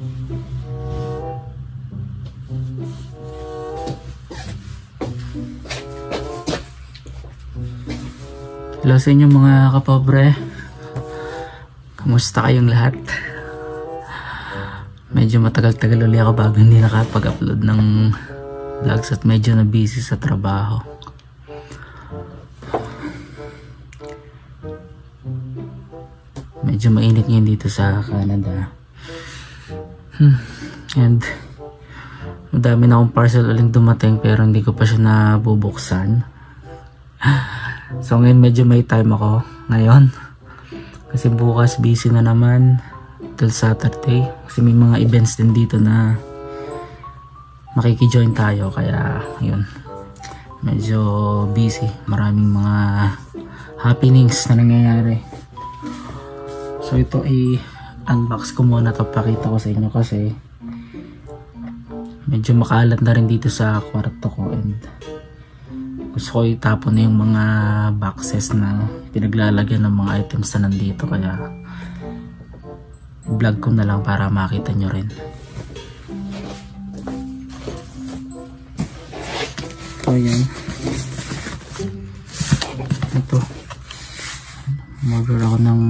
Hello sa inyo mga kapobre. Kamusta kayong lahat? Medyo matagal-tagal ulit ako bago hindi nakapag-upload ng vlogs at medyo na busy sa trabaho. Medyo mainit ngayon dito sa Canada. And madami na akong parcel uling dumating pero hindi ko pa siya nabubuksan. So ngayon medyo may time ako ngayon kasi bukas busy na naman till Saturday kasi may mga events din dito na makiki-join tayo, kaya yun, medyo busy, maraming mga happenings na nangyayari. So ito ay unbox ko muna to, pakita ko sa inyo kasi medyo makalat na rin dito sa kwarto ko and gusto ko itapon na yung mga boxes na pinaglalagyan ng mga items na nandito, kaya vlog ko na lang para makita nyo rin. So yan, ito, mag-order ako ng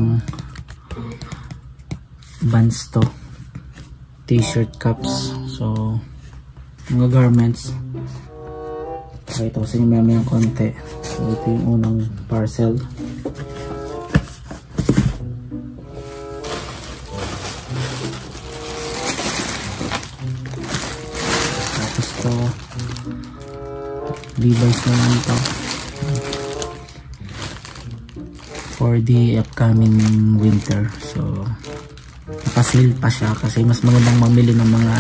bands to, t-shirt, cups, so mga garments. Pakita ko sa inyo mamayang konti. So ito yung unang parcel. Tapos to Levi's naman ito for the upcoming winter. So naka-sale pa siya kasi mas magandang mamili ng mga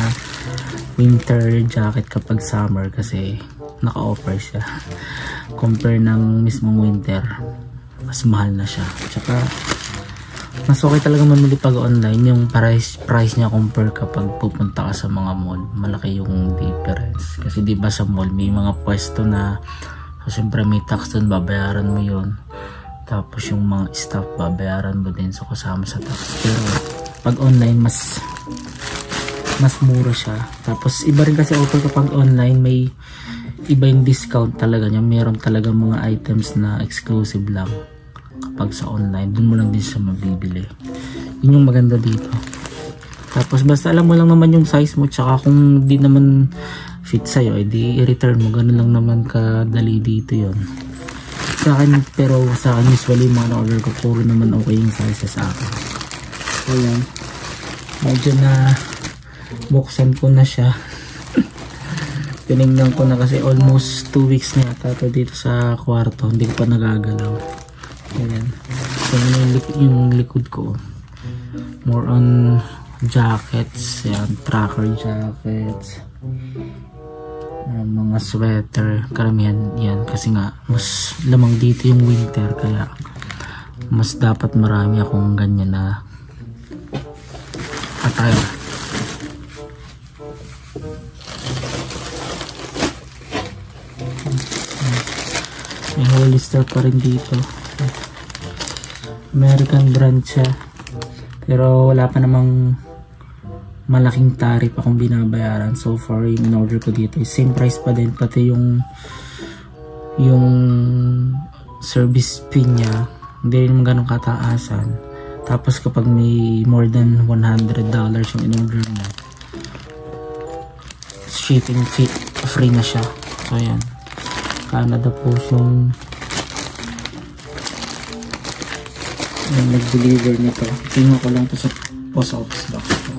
winter jacket kapag summer kasi naka-offer siya compare ng mismong winter, mas mahal na siya. Tsaka mas okay talaga mamili pag online, yung price niya compare kapag pupunta ka sa mga mall, malaki yung difference kasi diba sa mall may mga pwesto na so syempre may tax dun, babayaran mo yun, tapos yung mga staff babayaran mo din, so kasama sa tax. Pero pag online mas mura siya, tapos iba rin kasi offer kapag online, may iba yung discount talaga niya, meron talaga mga items na exclusive lang kapag sa online, dun mo lang din siya mabibili. Yun yung maganda dito. Tapos basta alam mo lang naman yung size mo, tsaka kung di naman fit sa'yo, edi i-return mo, ganun lang naman kadali dito yon sa akin. Pero sa akin usually mga na-order ko puro naman okay yung sizes sa akin. So yan, medyo na buksan ko na siya. Tinignan ko na kasi almost 2 weeks na yata ito dito sa kwarto, hindi ko pa nagagalaw. Ayan. So yung likod ko more on jackets, yan, tracker jackets, mga sweater, karamihan yan kasi nga mas lamang dito yung winter, kaya mas dapat marami akong ganyan na attire. May Hollister pa rin dito, American brand siya, pero wala pa namang malaking tarif akong binabayaran so far. Yung in-order ko dito same price pa din, pati yung service fee niya hindi rin ganun kataasan. Tapos kapag may more than $100 yung in-order niya, shipping fee free na siya. So yan, Canada Post yung nag-deliver nito. Tingnan ko lang to sa post office box ko.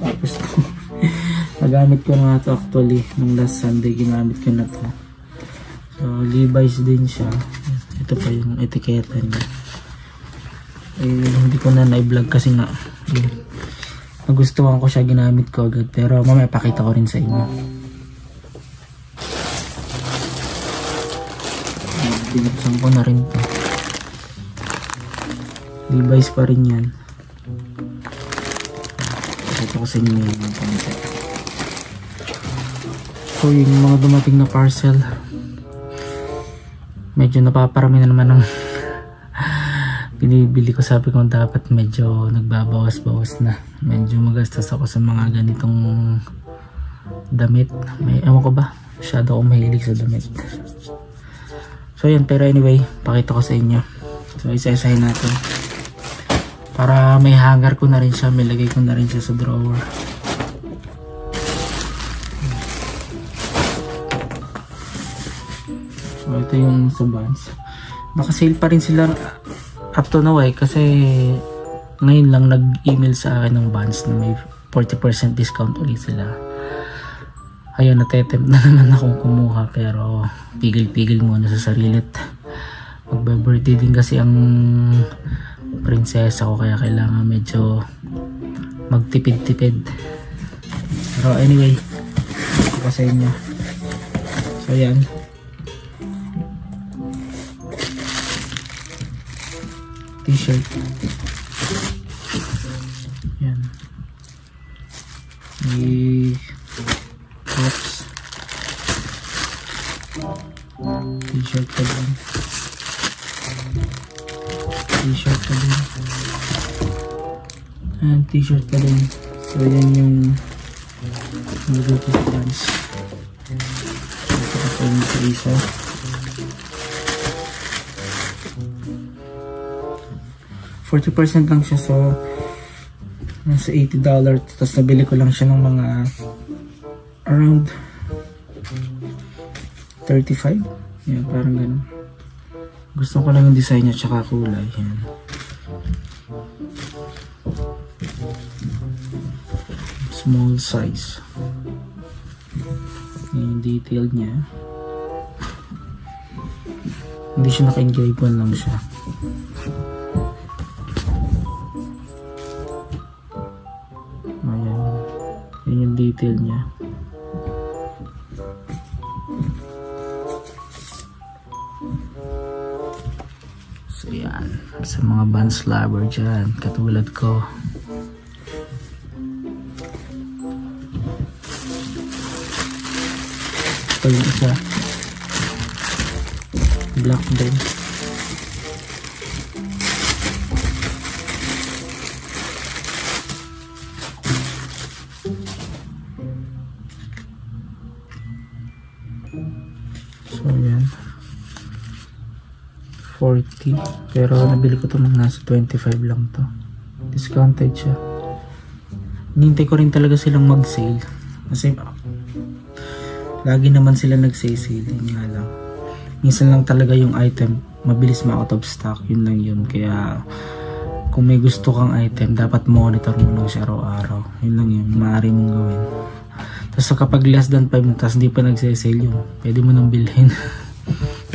Tapos nagamit ko na to actually nung last Sunday, ginamit ko na to. So Levi's din siya. Ito pa yung etiketa niya. Hindi ko na na-vlog kasi nga nagustuhan ko siya, ginamit ko agad, pero mamaya pakita ko rin sa inyo. Binuksan ko na rin to. Levi's pa rin yan. Pakita ko sa inyo yung konti. So yung mga dumating na parcel, medyo napaparami na naman ng binibili ko, sabi ko dapat medyo nagbabawas-bawas na. Medyo magastos ako sa mga ganitong damit. Ewan ko ba, masyado akong mahilig sa damit. So yun, pero anyway, pakita ko sa inyo. So isa-isahin natin. Para may hanger ko na rin siya, may lagay ko na rin siya sa drawer. So ito yung sa Vans. Naka-sale pa rin sila up to now kasi ngayon lang nag-email sa akin ng Vans na may 40% discount ulit sila. Ayun, natetempt na naman akong kumuha, pero pigil-pigil muna sa sarili. Magbe-birthday din kasi ang prinsesa ko, kaya kailangan medyo magtipid-tipid. Pero anyway, ito sa inyo. So yan, t-shirt. Yan. May tops. T-shirt pa din. T-shirt pa din. And t-shirt pa din. So yan yung nilagay sa pants. Ito pa yung sa isa. $40 lang siya, so nasa $80. Tapos nabili ko lang siya ng mga around 35. Yan, parang ganun. Gusto ko lang yung design niya tsaka kulay. Yan. Small size. Yan yung detail niya. Hindi siya naka-engrave, lang siya. Yan yung detail niya. So yan, sa mga Vans lover dyan, katulad ko. Ito yung isa, black din. So yan, 40, pero nabili ko ito ng nasa 25 lang to. Discounted siya. Hinintay ko rin talaga silang mag-sale kasi lagi naman sila nag-sale. Yun nga lang, minsan lang talaga yung item mabilis ma-out of stock, yun lang yun. Kaya kung may gusto kang item, dapat monitor mo lang siya araw-araw. Yun lang yun, maaari mong gawin. Tapos kapag less than 5 tapos hindi pa nagsisale yun, pwede mo nang bilhin.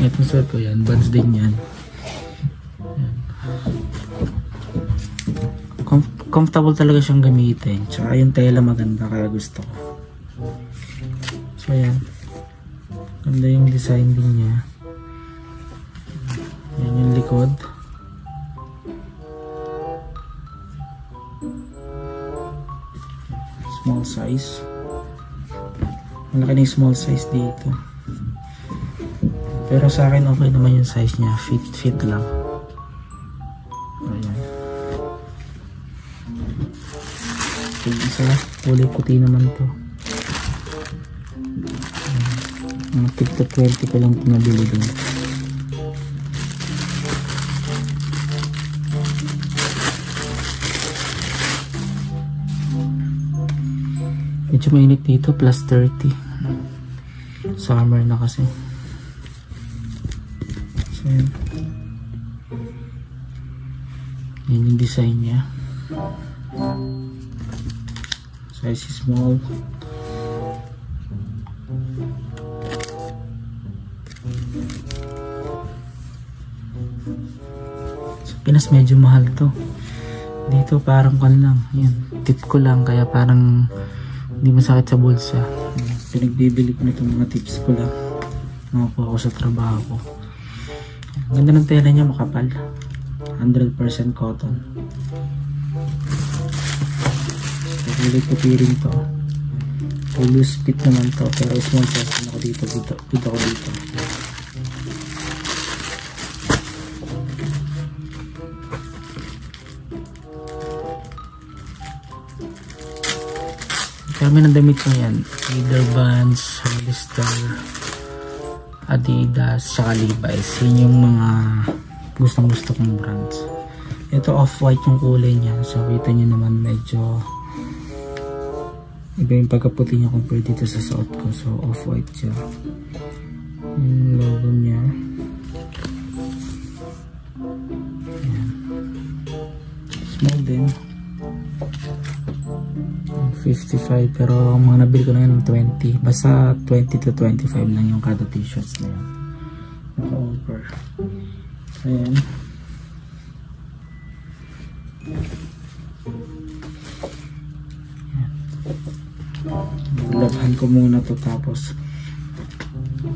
Itong suot ko yan, Vans din yan. Comfortable talaga siyang gamitin. Tsaka yung tela maganda, kaya gusto ko. So yan, ganda yung design din niya. Yan yung likod. Small size. Malaki na yung small size dito. Pero sa akin okay naman yung size niya. Fit lang. Ayan. Yung isa, kulay puti naman to. Mga tigta 20 ko lang pinabili din. Medyo mainit dito, plus 30. Summer na kasi. So yan. Yan yung design niya. Size is small. Sa Pinas medyo mahal to. Dito parang kan lang. Yan. Tip ko lang, kaya parang hindi masakit sa bulsa. Pinagbibili ko nitong mga tips ko lang. Nakakuha ko sa trabaho ko. Ganda ng tela niya, makapal. 100% cotton. Kulay puti rin to. Loose fit naman to, pero small size ako dito. Dito ako dito. Kami ng damit ko yan. Leather Vans, Hollister, Adidas, saka Levi's. Yun yung mga gustong-gusto kong brands. Ito off-white yung kulay niya. So kita niyo naman medyo iba yung pagkaputi niya compared dito sa suot ko. So off-white siya. Yung logo niya. Ayan. Small din. 55 pero ang mga nabili ko na yun 20. Basta 20 to 25 lang yung kada t-shirts na yun. Naka-over. Ayan. Labhan ko muna to tapos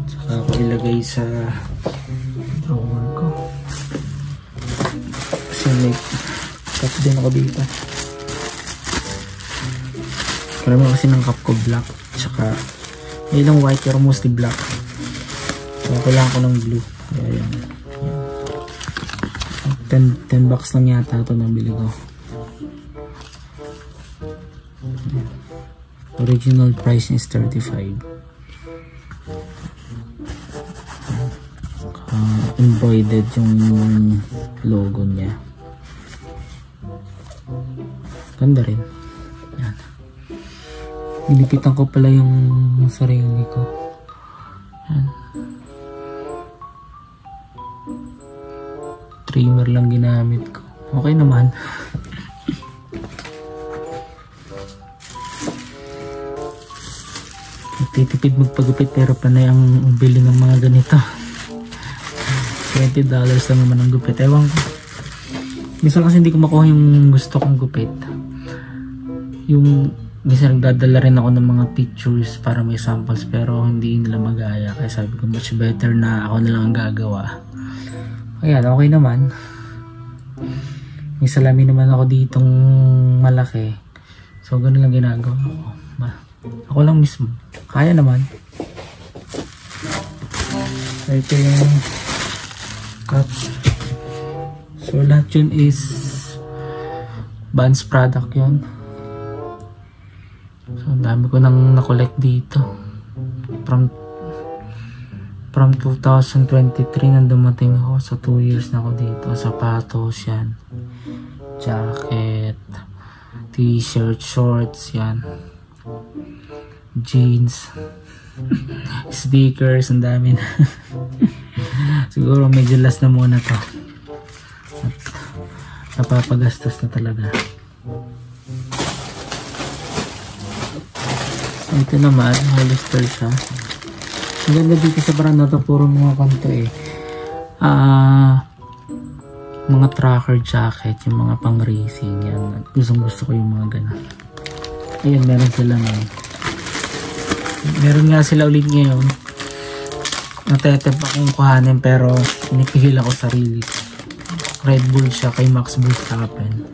saka ako ilagay sa drawer ko. Kasi may cup din ako dito. Karami kasi ng cup ko black. Tsaka may ilang white pero mostly black. So kailangan ko ng blue. Kaya yan. 10 bucks lang yata ito nabili ko. Original price is 35. Embroidered yung logo niya. Ganda rin. Yan. Inipitan ko pala yung sarili ko. Yan. Trimmer lang ginamit ko. Okay naman. Nagtitipid magpagupit pero panay ang bili ng mga ganito. $20 lang naman ang gupit. Ewan ko. Minsan kasi hindi ko makuha yung gusto kong gupit. Yung minsan nagdadala rin ako ng mga pictures para may samples pero hindi nila magaya. Kaya sabi ko much better na ako na lang ang gagawa. Ayan, okay naman. May salamin naman ako ditong malaki. So, ganun lang ginagawa ko. Ako lang mismo. Kaya naman. So, ito yung cup. So, lahat yun is Vans product yun. So, dami ko nang na-collect dito. From 2023 nang dumating ako. So 2 years na ako dito. Sapatos yan. Jacket. T-shirt, shorts yan. Jeans. Stickers. Ang dami na. Siguro medyo last na muna to. At napapagastos na talaga. So, ito naman. Hollister siya. Ang ganda dito sa brand na to, puro mga kanto eh. Mga tracker jacket, yung mga pang racing yan. Gusto ko yung mga ganun. Ayan, meron sila ngayon. Meron nga sila ulit ngayon. Natetep akong kuhanin pero pinipihil ako sarili. Red Bull siya kay Max Verstappen.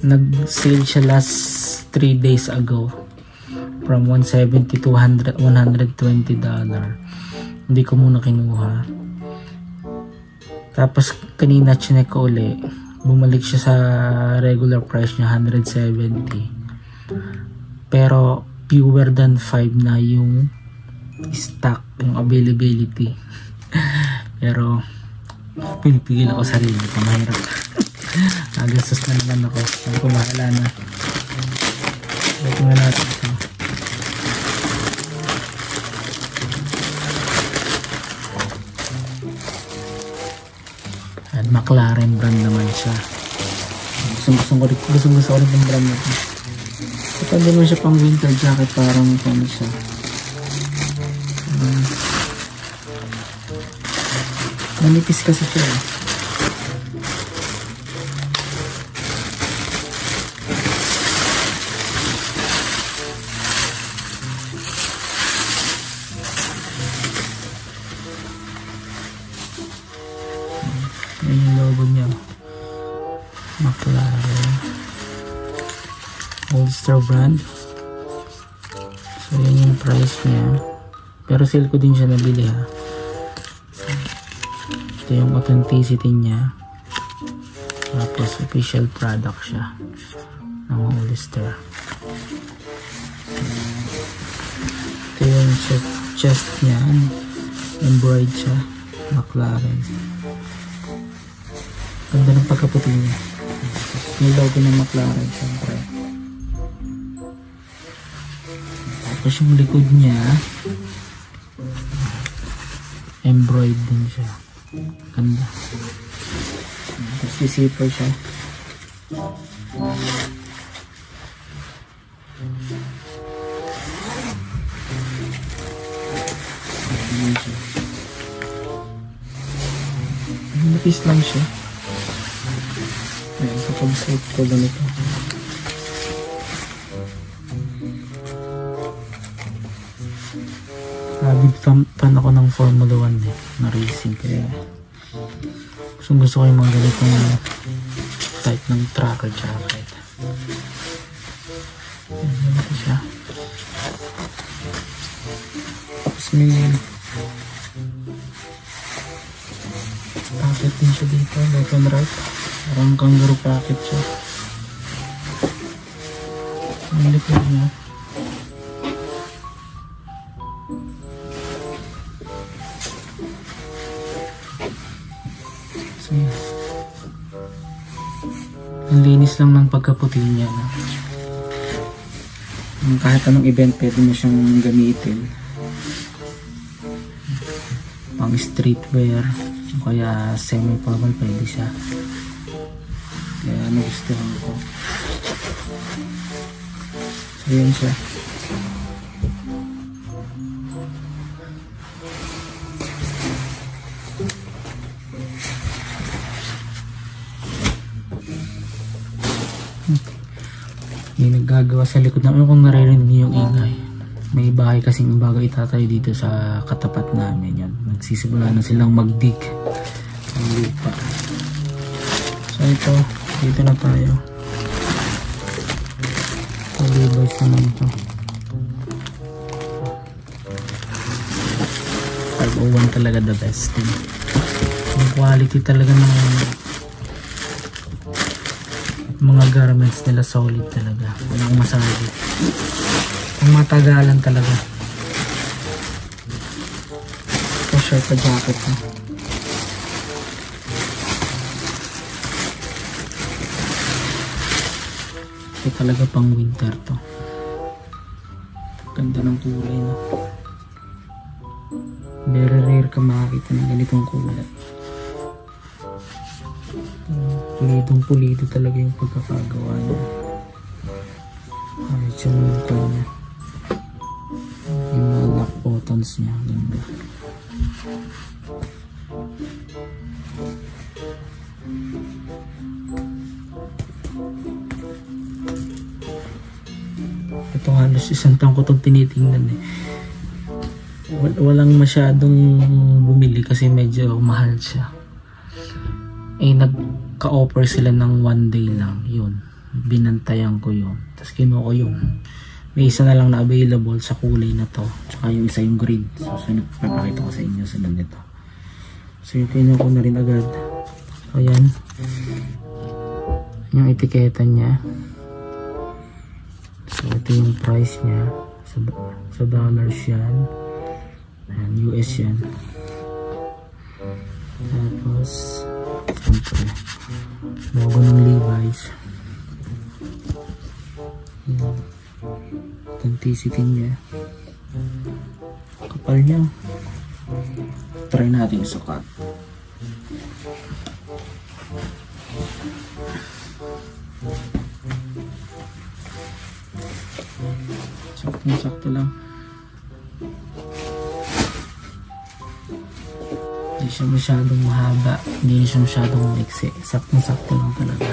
Nag-sale siya last 3 days ago. From 170 to $120. Hindi ko muna kinuha. Tapos kanina chinek ko uli. Bumalik siya sa regular price niya, 170. Pero fewer than 5 na yung stock, yung availability. Pero pinipigil ako sarili ko, mahirap. Nagastos na naman ako. Sabi ko bahala na. Ito nga natin ito. McLaren brand naman siya. Gusto ko rin yung brand natin. Ito naman siya pang winter jacket, parang ano siya. Manipis kasi siya eh. Ayan yung logo niya. McLaren. Hollister brand. So yan yung price niya. Pero sale ko din siya nabili ha. Ito yung authenticity niya. Tapos official product siya ng Hollister. chest niya, embroidered siya, McLaren. Ganda ng pagkaputi niya. May logo ng McLaren syempre. Tapos yung likod niya, embroidered din siya. Ganda. Tapos zipper siya. Napis lang siya. Ayan, kapag suit ko ganito. Avid fan ako ng Formula 1 na racing, kaya gusto ko yung mga ganitong type ng tracker jacket. Ayan, ganito siya. Tapos may pocket din siya dito, left and right. Parang kangaroo pocket siya. Ang likod niya. So, ang linis lang ng pagkaputi niya. Kahit anong event pwede mo siyang gamitin. Pang streetwear. Kaya semi-formal pwede siya. Kaya nagustuhan ko. So yun siya. May naggagawa sa likod namin kung naririnig niyo yung ingay. May bahay kasing bago itatayo dito sa katapat namin. Yan. Nagsisimula na silang mag-dig ng lupa. So ito, dito na tayo. Levi's naman ito. 501 talaga the best. Yung quality talaga ng mga garments nila solid talaga. Walang masabi. Ang matagalan talaga. Ito shirt at jacket na. Ito talaga pang winter to. Ganda ng kulay, no? Very rare ka makakita ng ganitong kulay. Pulidong pulido talaga yung pagkakagawa niya. Kahit yung mukha niya. Yung mga lock buttons niya. Ganda. Ito halos isang taon ko itong tinitingnan eh. Walang masyadong bumili kasi medyo mahal siya. Eh nagka-offer sila ng 1 day lang. Yun. Binantayan ko yun. Tapos kinuha ko yun. May isa na lang na available sa kulay na to. Tsaka yung isa yung green. So papakita ko sa inyo sa ganito. So yung kinuha ko na rin agad. Ayan. Yung etiketa niya. So ito yung price niya. Sa dollars yan. Ayan, US yan. Tapos siyempre logo ng Levi's. Authenticity niya. Kapal niya. Try natin yung sukat. Sakto lang. Hindi siya masyadong mahaba, hindi siya masyadong maiksi. Sakto lang talaga.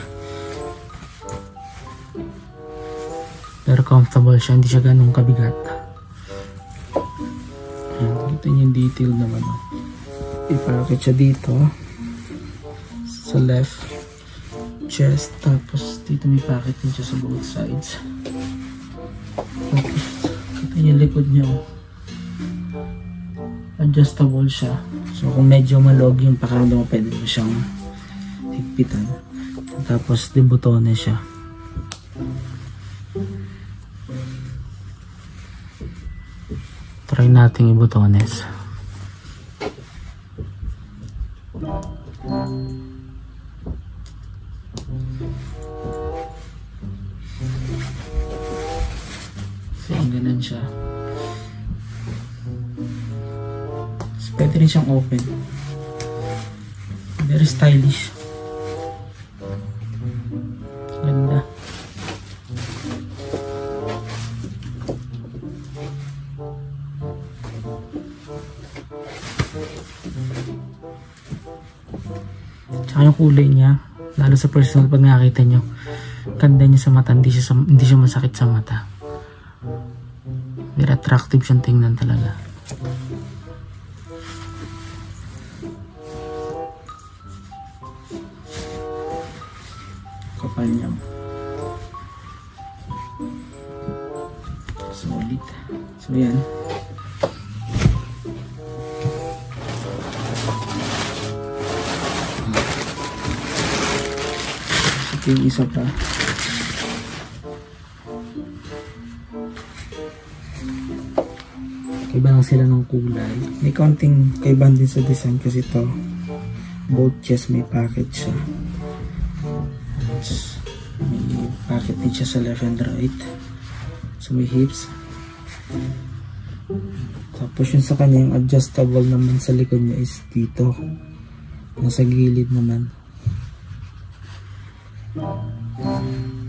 Pero comfortable siya, hindi siya ganun kabigat. Ito yung detail naman. Ipakit siya dito sa left chest, tapos dito may packet din siya sa both sides. Tapos ito yung likod niya. Adjustable siya. So kung medyo malog yung pakiramdam mo, pwede mo siyang higpitan. Tapos di butones siya. Try nating ibutones. So, ganun siya. So, pwede rin siyang open. Very stylish. Ganda. Tsaka yung kulay niya, lalo sa personal pag nakita nyo, ganda niya sa mata, hindi siya masakit sa mata. Very attractive siyang tingnan talaga. Kapal niya. Solid. So yan. Ito yung isa pa. Kaiba lang sila ng kulay. May konting kaibahan din sa design kasi ito both chest may pocket siya. May pocket din siya sa left and right. So may hips. Tapos yung sa kanya yung adjustable naman sa likod niya is dito. Nasa gilid naman.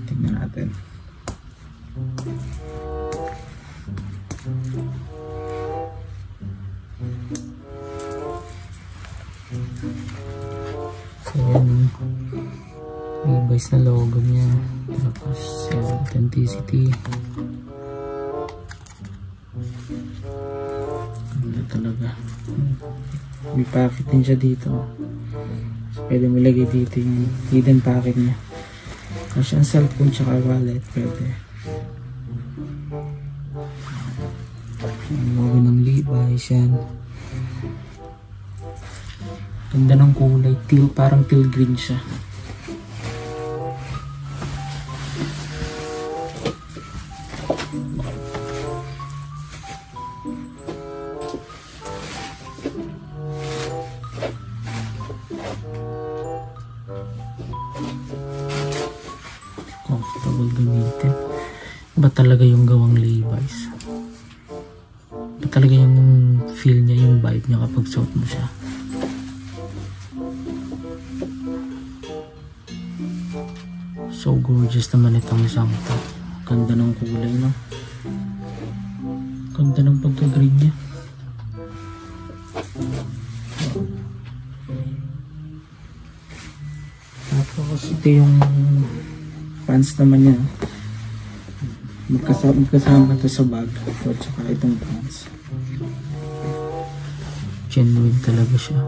Tingnan natin. So yan, Levi's na logo niya. Tapos yan, authenticity. Ganda talaga. May pocket din siya dito. So pwede mo lagay dito yung hidden pocket niya. Kasi ang cellphone tsaka wallet pwede. Ang logo ng Levi's yan. Ganda ng kulay, teal, parang teal green siya. Comfortable gamitin. Iba talaga yung gawang Levi's. Iba talaga yung feel niya, yung vibe niya kapag suot mo siya. So gorgeous naman itong isang top. Ganda ng kulay, no? Ganda ng pagka-green niya. Tapos ito yung pants naman niya. Magkasama to sa bag. At saka itong pants. Genuine talaga siya.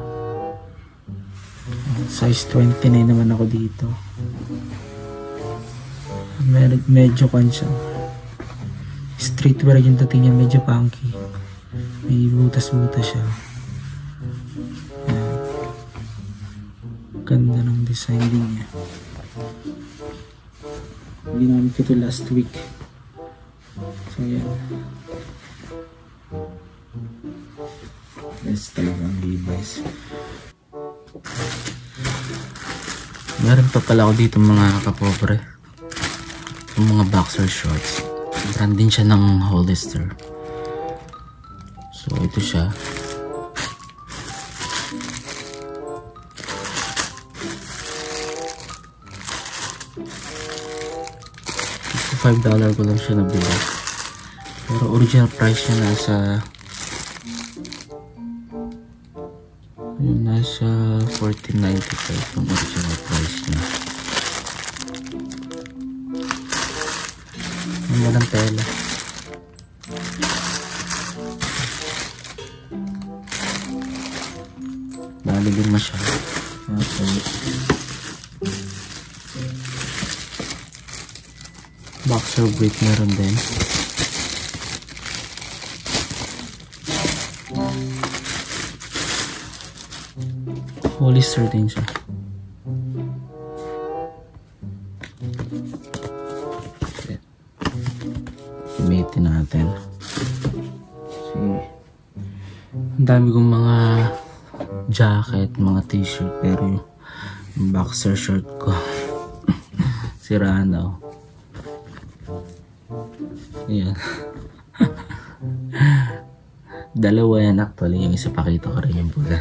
Size 29 naman ako dito. Medyo kan siya. Streetwear yung dating niya, medyo punky. May butas-butas siya. Ayan. Ganda ng design din niya. Ginamit ko ito last week. So yan. Yes, talagang Levi's. Meron pa pala ako dito mga kapobre. Yung mga boxer shorts. Brand din siya ng Hollister. So ito siya. $5 ko lang siya nabili. Pero original price niya nasa $14.95 yung original price niya. Ang walang tela. Bali din masyado. Boxer brief meron din. Hollister din siya. Gamitin natin. So ang dami kong mga jacket, mga t-shirt, pero yung boxer short ko sira na. Ayan. Dalawa yan actually, yung isa pakita ko rin yung pula.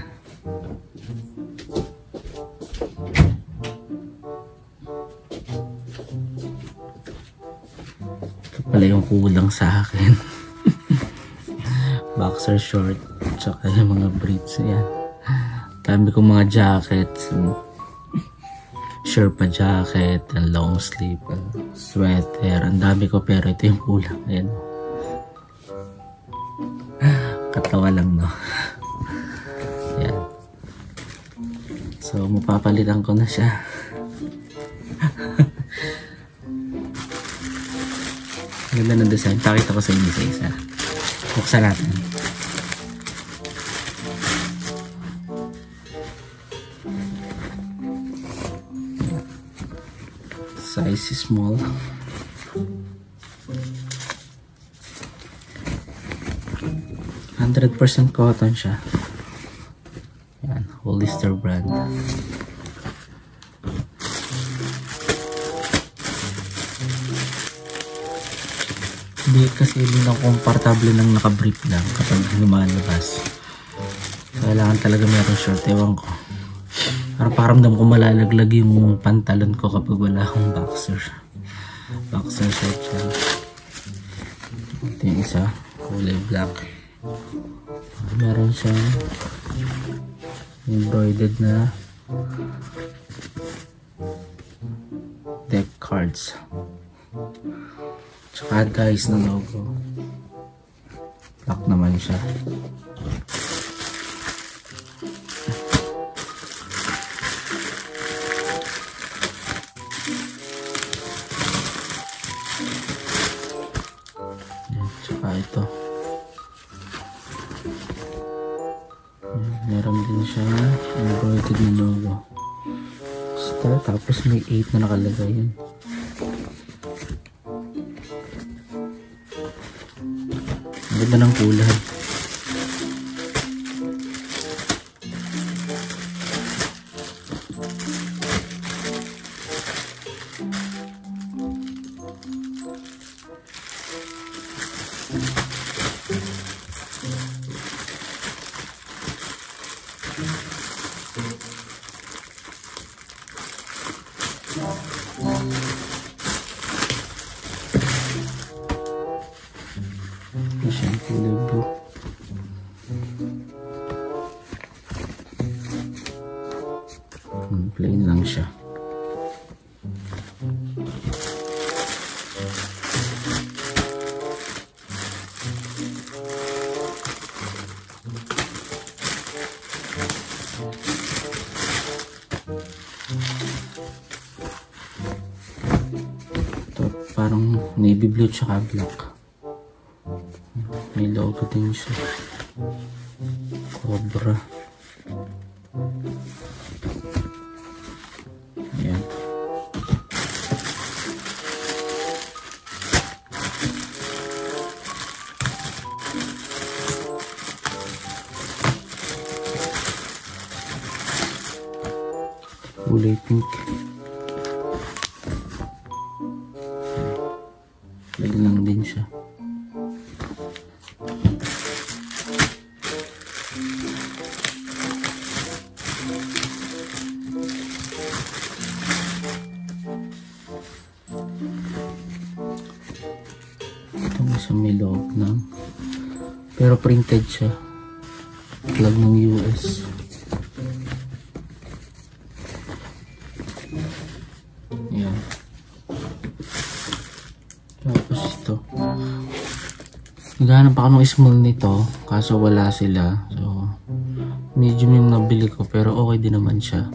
Ito pala yung kulang sa akin. Boxer short, tsaka yung mga briefs. Ayan. Dami kong mga jackets, Sherpa jacket, and long sleeve, sweater. Ang dami ko pero ito yung kulang. Ayan. Katawa lang, no? Ayan. So, mapapalitan ko na siya. Ganda ng design. Pakita ko sa inyo isa-isa. Buksan natin. Size small. %100% cotton siya. Yan, Hollister brand. Hindi kasi lang komportable nang nakabrief lang kapag lumalabas. Kailangan talaga meron short. Ewan ko. Parang paramdam ko malalaglag yung pantalon ko kapag wala akong boxer. Boxer short siya. Ito yung isa. Kulay black. Meron siyang embroidered na deck cards. Tsaka guys na logo. Black naman siya. Tsaka ito. Meron din siya embroidered na logo. Star, tapos may 8 na nakalagay yun. Ang ganda ng kulay. Ito siya ang kulay blue. Plain lang siya. Ito parang navy blue tsaka black. May logo din siya. Cobra. Ayan. Kulay pink. Plain lang din siya. Itong isa may loob ng, pero printed siya. Flag ng US. Ayan. Tapos ito. Naghahanap ako ng small nito, kaso wala sila. So, medium yung nabili ko, pero okay din naman siya.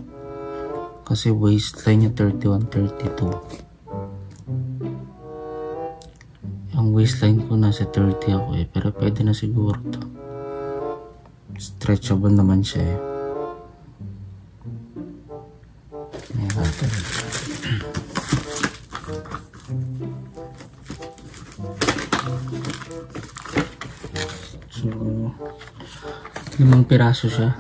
Kasi waistline niya 31, 32. Ang waistline ko nasa 30 ako eh, pero pwede na siguro to. Stretchable naman siya eh. Ayan, so 5 piraso siya.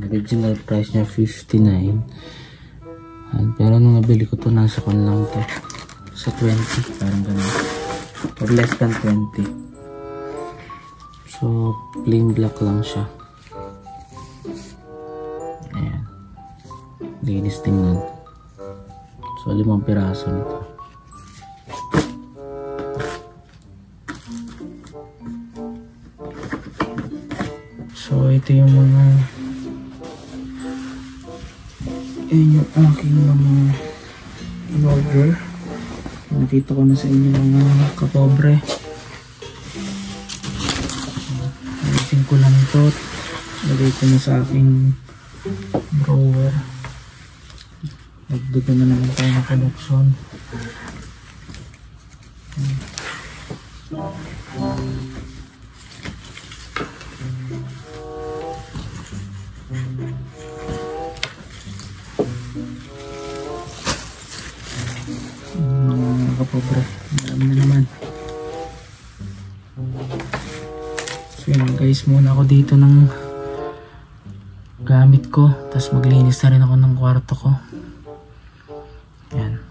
Original price niya 59. Pero nung nabili ko to, nasa kon lang to. Sa 20, parang ganun. Or less than 20. So, plain black lang siya. Ayan. Linis tingnan. So, 5 piraso nito. So, ito yung mga yung aking mga in-order. Nakita ko na sa inyo mga kapobre. Ayusin ko lang ito. Lagay ko na sa aking drawer. Nagdagan na naman tayo ng connection. Mga kapobre, marami na naman. So yun guys, muna ako dito ng gamit ko, tapos maglinis na rin ako ng kwarto ko. Yan.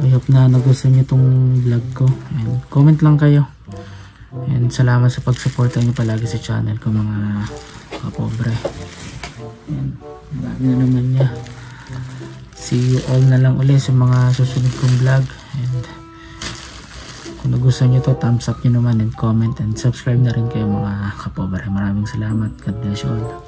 I hope na nagustuhan nyo itong vlog ko. And comment lang kayo. And salamat sa pagsuporta nyo palagi sa channel ko mga kapobre. Yan. Marami na naman niya. See you all na lang ulit sa mga susunod kong vlog. And kung nagustuhan nyo to, thumbs up nyo naman and comment and subscribe na rin kayo mga kapobre. Maraming salamat. God bless you all.